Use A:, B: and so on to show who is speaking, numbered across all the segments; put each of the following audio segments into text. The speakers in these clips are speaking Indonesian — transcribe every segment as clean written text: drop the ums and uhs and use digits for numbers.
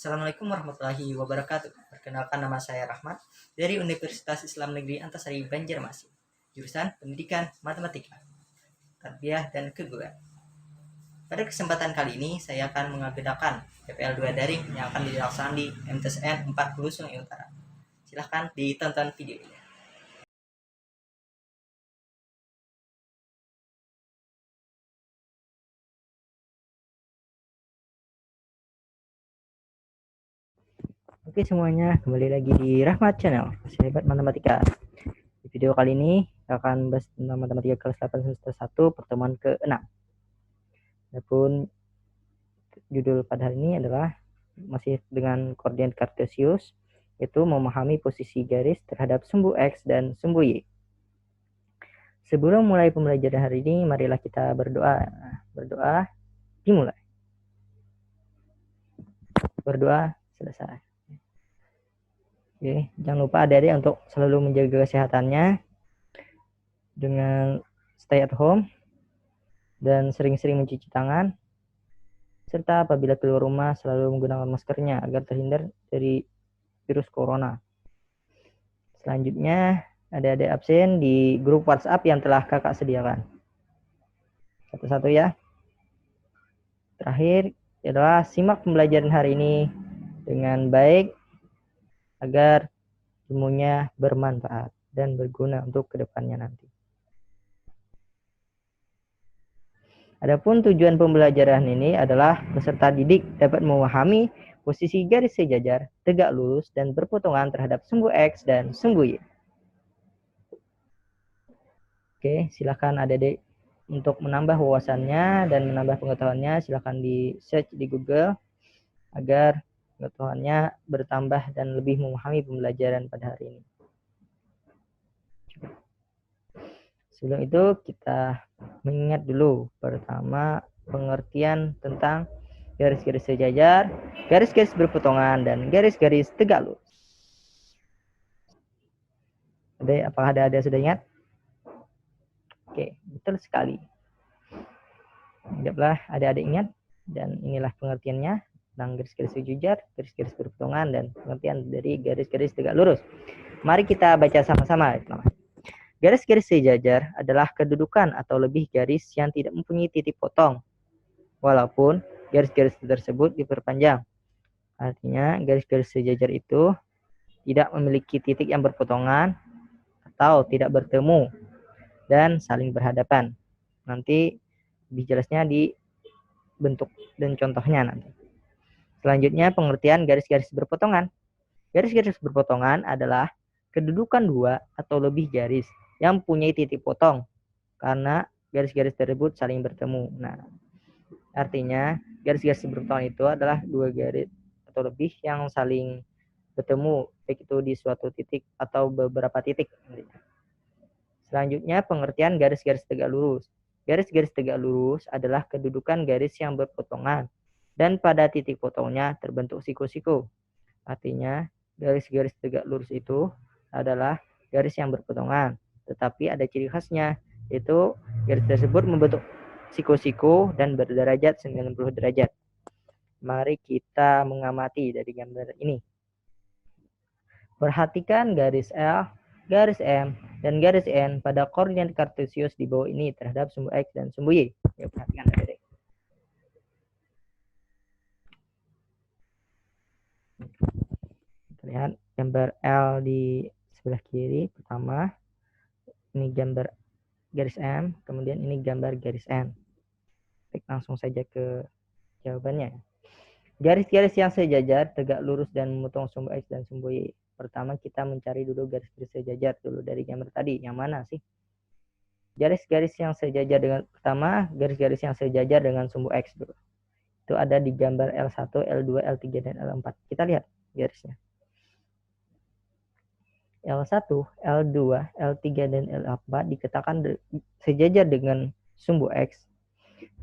A: Assalamualaikum warahmatullahi wabarakatuh. Perkenalkan, nama saya Rahmat dari Universitas Islam Negeri Antasari Banjarmasin, jurusan Pendidikan Matematika, Tarbiyah dan Keguruan. Pada kesempatan kali ini saya akan mengagendakan PPL 2 daring yang akan dilaksanakan di MTSN 40 Sungai Utara. Silahkan ditonton videonya. Oke semuanya, kembali lagi di Rahmat Channel, Sahabat Matematika. Di video kali ini akan bahas tentang matematika kelas 8 semester 1 pertemuan ke-6. Adapun judul pada hari ini adalah masih dengan koordinat kartesius, yaitu memahami posisi garis terhadap sumbu X dan sumbu Y. Sebelum mulai pembelajaran hari ini, marilah kita berdoa. Berdoa dimulai. Berdoa selesai. Oke, jangan lupa adik-adik untuk selalu menjaga kesehatannya dengan stay at home dan sering-sering mencuci tangan, serta apabila keluar rumah selalu menggunakan maskernya agar terhindar dari virus corona. Selanjutnya, adik-adik absen di grup WhatsApp yang telah kakak sediakan. Satu-satu ya. Terakhir adalah simak pembelajaran hari ini dengan baik agar ilmunya bermanfaat dan berguna untuk kedepannya nanti. Adapun tujuan pembelajaran ini adalah peserta didik dapat memahami posisi garis sejajar, tegak lurus, dan berpotongan terhadap sumbu X dan sumbu Y. Oke, silakan adik-adik untuk menambah wawasannya dan menambah pengetahuannya, silakan di search di Google agar pengetahuannya bertambah dan lebih memahami pembelajaran pada hari ini. Sebelum itu kita mengingat dulu pertama pengertian tentang garis-garis sejajar, garis-garis berpotongan, dan garis-garis tegak lurus. Apakah ada sudah ingat? Oke, betul sekali. Anggaplah adik-adik ingat, dan inilah pengertiannya tentang garis-garis sejajar, garis-garis berpotongan, dan pengertian dari garis-garis tegak lurus. Mari kita baca sama-sama. Garis-garis sejajar adalah kedudukan atau lebih garis yang tidak mempunyai titik potong, walaupun garis-garis tersebut diperpanjang. Artinya, garis-garis sejajar itu tidak memiliki titik yang berpotongan atau tidak bertemu dan saling berhadapan. Nanti lebih jelasnya di bentuk dan contohnya nanti. Selanjutnya, pengertian garis-garis berpotongan. Garis-garis berpotongan adalah kedudukan dua atau lebih garis yang mempunyai titik potong karena garis-garis tersebut saling bertemu. Nah, artinya garis-garis berpotongan itu adalah dua garis atau lebih yang saling bertemu, baik itu di suatu titik atau beberapa titik. Selanjutnya, pengertian garis-garis tegak lurus. Garis-garis tegak lurus adalah kedudukan garis yang berpotongan dan pada titik potongnya terbentuk siku-siku. Artinya, garis-garis tegak lurus itu adalah garis yang berpotongan, tetapi ada ciri khasnya, yaitu garis tersebut membentuk siku-siku dan berderajat 90 derajat. Mari kita mengamati dari gambar ini. Perhatikan garis L, garis M, dan garis N pada koordinat kartesius di bawah ini terhadap sumbu X dan sumbu Y. Ya, perhatikan adik-adik. Lihat gambar L di sebelah kiri pertama. Ini gambar garis M, kemudian ini gambar garis N. Baik, langsung saja ke jawabannya. Garis-garis yang sejajar, tegak lurus, dan memotong sumbu X dan sumbu Y. Pertama kita mencari dulu garis-garis sejajar dulu dari gambar tadi. Yang mana sih? Garis-garis yang sejajar dengan pertama, garis-garis yang sejajar dengan sumbu X dulu. Itu ada di gambar L1, L2, L3, dan L4. Kita lihat garisnya. L1, L2, L3, dan L4 dikatakan sejajar dengan sumbu X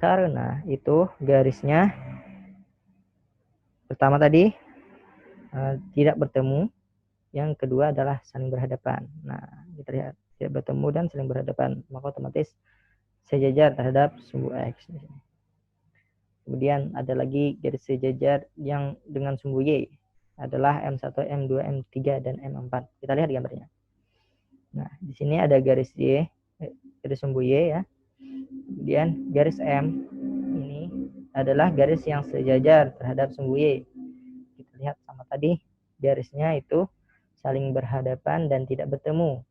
A: karena itu garisnya pertama tadi tidak bertemu, yang kedua adalah saling berhadapan. Nah, kita lihat tidak bertemu dan saling berhadapan, maka otomatis sejajar terhadap sumbu X. Kemudian ada lagi garis sejajar yang dengan sumbu Y adalah M1, M2, M3, dan M4. Kita lihat gambarnya. Nah, di sini ada garis Y, garis sumbu Y ya. Kemudian garis M ini adalah garis yang sejajar terhadap sumbu Y. Kita lihat sama tadi, garisnya itu saling berhadapan dan tidak bertemu.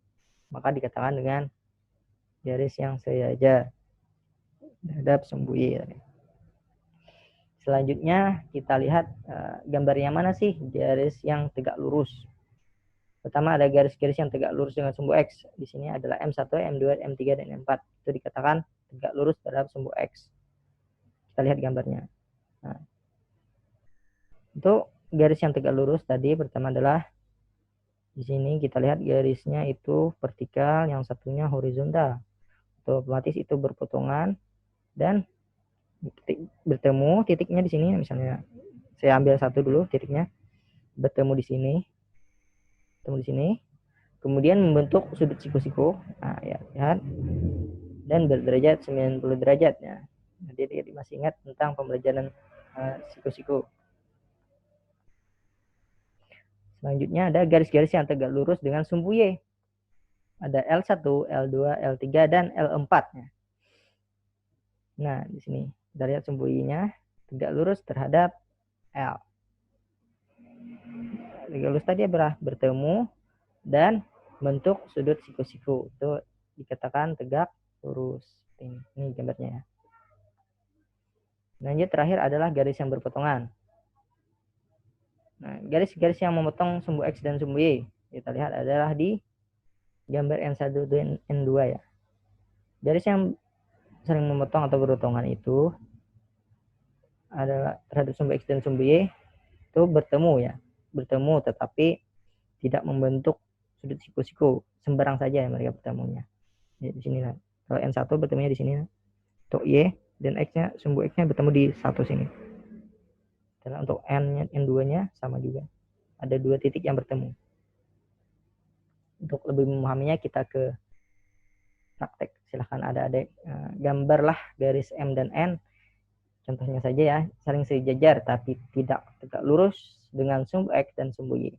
A: Maka dikatakan dengan garis yang sejajar terhadap sumbu Y. Selanjutnya kita lihat gambar yang mana sih garis yang tegak lurus. Pertama ada garis-garis yang tegak lurus dengan sumbu X. Di sini adalah M1, M2, M3, dan M4. Itu dikatakan tegak lurus terhadap sumbu X. Kita lihat gambarnya. Nah, untuk garis yang tegak lurus tadi pertama adalah di sini kita lihat garisnya itu vertikal, yang satunya horizontal. Otomatis itu berpotongan dan bertemu titiknya di sini. Misalnya saya ambil satu dulu titiknya, bertemu di sini, kemudian membentuk sudut siku-siku. Nah, ya, lihat, dan berderajat 90 derajat ya. Jadi masih ingat tentang pembelajaran siku-siku. Selanjutnya ada garis-garis yang tegak lurus dengan sumbu Y. Ada L1, L2, L3, dan L4 ya. Nah, di sini kita lihat sumbu Y-nya tegak lurus terhadap L. Tegak lurus tadi bertemu dan bentuk sudut siku-siku. Itu dikatakan tegak lurus. Ini gambarnya ya. Lanjut terakhir adalah garis yang berpotongan. Nah, garis-garis yang memotong sumbu X dan sumbu Y kita lihat adalah di gambar N1 dan N2 ya. Garis yang sering memotong atau berpotongan itu adalah terhadap sumbu X dan sumbu Y itu bertemu ya. Bertemu tetapi tidak membentuk sudut siku-siku, sembarang saja ya mereka bertemunya. Ya, di sini lah. Kalau N1 bertemunya di sini. Untuk Y dan X-nya, sumbu X-nya bertemu di satu sini. Dan untuk N2-nya sama juga. Ada dua titik yang bertemu. Untuk lebih memahaminya kita ke praktek. Silahkan adik-adik gambarlah garis M dan N. Contohnya saja ya, saling sejajar tapi tidak tegak lurus dengan sumbu X dan sumbu Y.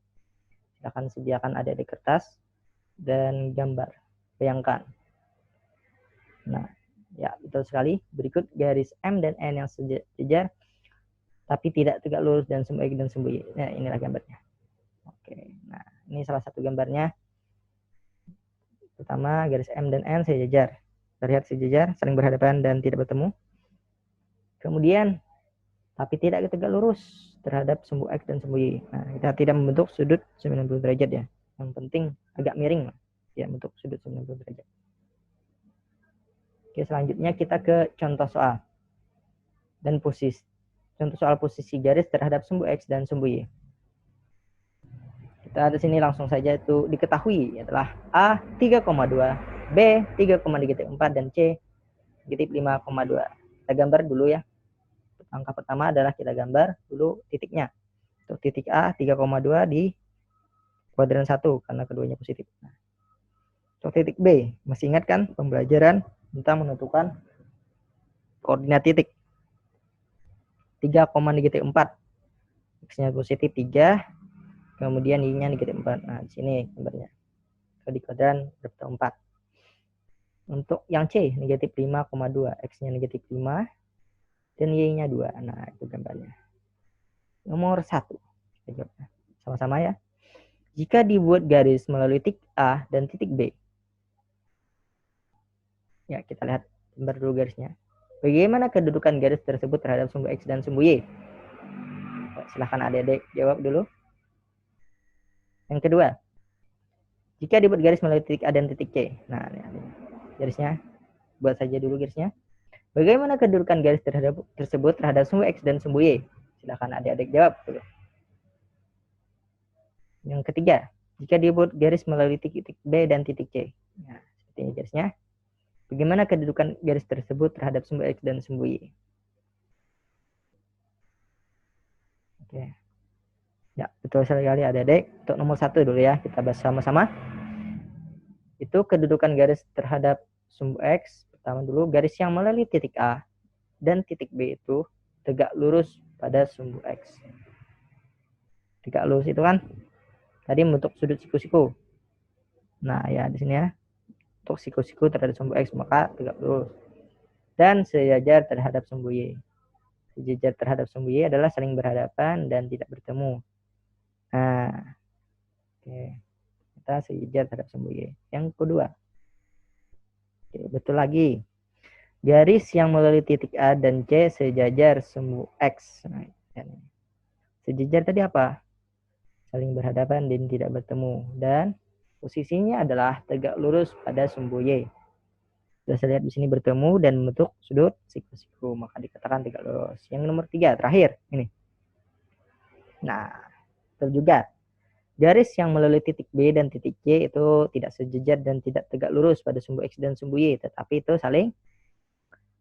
A: Silahkan sediakan adik-adik kertas dan gambar. Bayangkan. Nah, ya betul sekali. Berikut garis M dan N yang sejajar tapi tidak tegak lurus dan sumbu X dan sumbu Y. Nah, inilah gambarnya. Oke, nah ini salah satu gambarnya. Pertama, garis M dan N sejajar. Terlihat sejajar, saling berhadapan dan tidak bertemu. Kemudian, tapi tidak tegak lurus terhadap sumbu X dan sumbu Y. Nah, kita tidak membentuk sudut 90 derajat ya. Yang penting agak miring, ya, bentuk sudut 90 derajat. Oke, selanjutnya kita ke contoh soal dan posisi. Contoh soal posisi garis terhadap sumbu X dan sumbu Y. Kita ada sini langsung saja itu diketahui adalah A 3,2, B 3,4, dan C negatif 5,2. Kita gambar dulu ya. Langkah pertama adalah kita gambar dulu titiknya. Untuk titik A 3,2 di kuadran 1 karena keduanya positif. Nah, untuk titik B, masih ingat kan pembelajaran tentang menentukan koordinat titik. 3,4. X-nya positif 3, kemudian Y-nya negatif 4. Nah, di sini gambarnya. Di kuadran berbentuk 4. Untuk yang C, negatif 5,2. X-nya negatif 5, dan Y-nya 2. Nah, itu gambarnya. Nomor 1. Sama-sama ya. Jika dibuat garis melalui titik A dan titik B. Ya, kita lihat gambar dulu garisnya. Bagaimana kedudukan garis tersebut terhadap sumbu X dan sumbu Y? Silahkan adik-adik jawab dulu. Yang kedua, jika dibuat garis melalui titik A dan titik C. Nah, garisnya, buat saja dulu garisnya. Bagaimana kedudukan garis tersebut terhadap sumbu X dan sumbu Y? Silahkan adik-adik jawab dulu. Yang ketiga, jika dibuat garis melalui titik B dan titik C. Nah, seperti ini garisnya. Bagaimana kedudukan garis tersebut terhadap sumbu X dan sumbu Y? Oke. Ya, betul sekali adik-adik. Untuk nomor 1 dulu ya, kita bahas sama-sama. Itu kedudukan garis terhadap sumbu X. Pertama dulu, garis yang melalui titik A dan titik B itu tegak lurus pada sumbu X. Tegak lurus itu kan tadi membentuk sudut siku-siku. Nah, ya di sini ya. Untuk siku-siku terhadap sumbu X maka tegak lurus. Dan sejajar terhadap sumbu Y. Sejajar terhadap sumbu Y adalah saling berhadapan dan tidak bertemu. Nah, oke. Kita sejajar terhadap sumbu Y. Yang kedua. Oke, betul lagi. Garis yang melalui titik A dan C sejajar sumbu X. Nah, sejajar tadi apa? Saling berhadapan dan tidak bertemu. Dan posisinya adalah tegak lurus pada sumbu Y. Sudah saya lihat di sini bertemu dan membentuk sudut siku-siku, maka dikatakan tegak lurus. Yang nomor 3, terakhir ini. Nah, betul juga. Garis yang melalui titik B dan titik C itu tidak sejajar dan tidak tegak lurus pada sumbu X dan sumbu Y, tetapi itu saling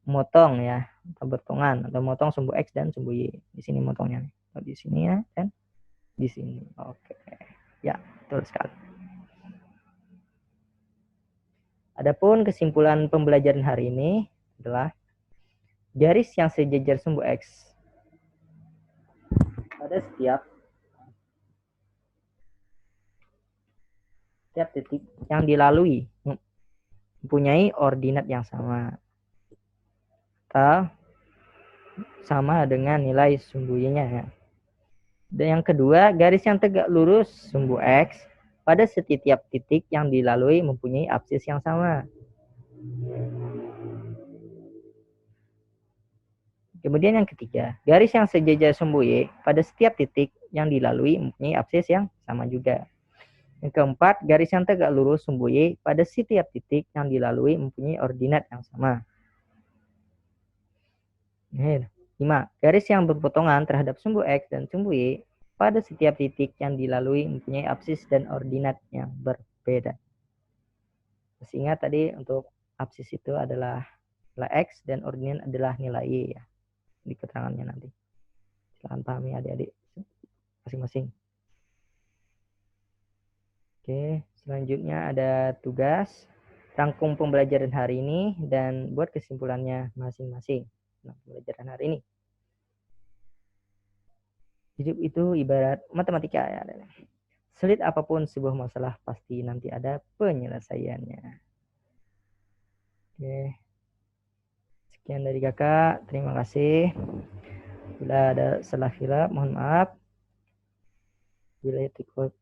A: memotong ya, atau bertongan atau memotong sumbu X dan sumbu Y. Di sini motongnya. Di sini ya, dan di sini. Oke. Ya, betul sekali. Adapun kesimpulan pembelajaran hari ini adalah garis yang sejajar sumbu X pada setiap titik yang dilalui mempunyai ordinat yang sama atau sama dengan nilai sumbu Y-nya. Dan yang kedua, garis yang tegak lurus sumbu X pada setiap titik yang dilalui mempunyai absis yang sama. Kemudian yang ketiga, garis yang sejajar sumbu Y pada setiap titik yang dilalui mempunyai absis yang sama juga. Yang keempat, garis yang tegak lurus sumbu Y pada setiap titik yang dilalui mempunyai ordinat yang sama. 5. Garis yang berpotongan terhadap sumbu X dan sumbu Y pada setiap titik yang dilalui mempunyai absis dan ordinat yang berbeda. Masih ingat tadi untuk absis itu adalah nilai X dan ordinat adalah nilai Y ya. Di keterangannya nanti. Silahkan pahami adik-adik masing-masing. Oke, selanjutnya ada tugas rangkum pembelajaran hari ini dan buat kesimpulannya masing-masing. Nah, pembelajaran hari ini. Hidup itu ibarat matematika ya. Sulit apapun sebuah masalah pasti nanti ada penyelesaiannya. Oke. Sekian dari kakak. Terima kasih. Bila ada salah hilaf, mohon maaf.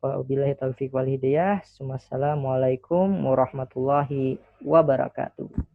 A: Wabillahi taufiq wal hidayah. Wassalamualaikum warahmatullahi wabarakatuh.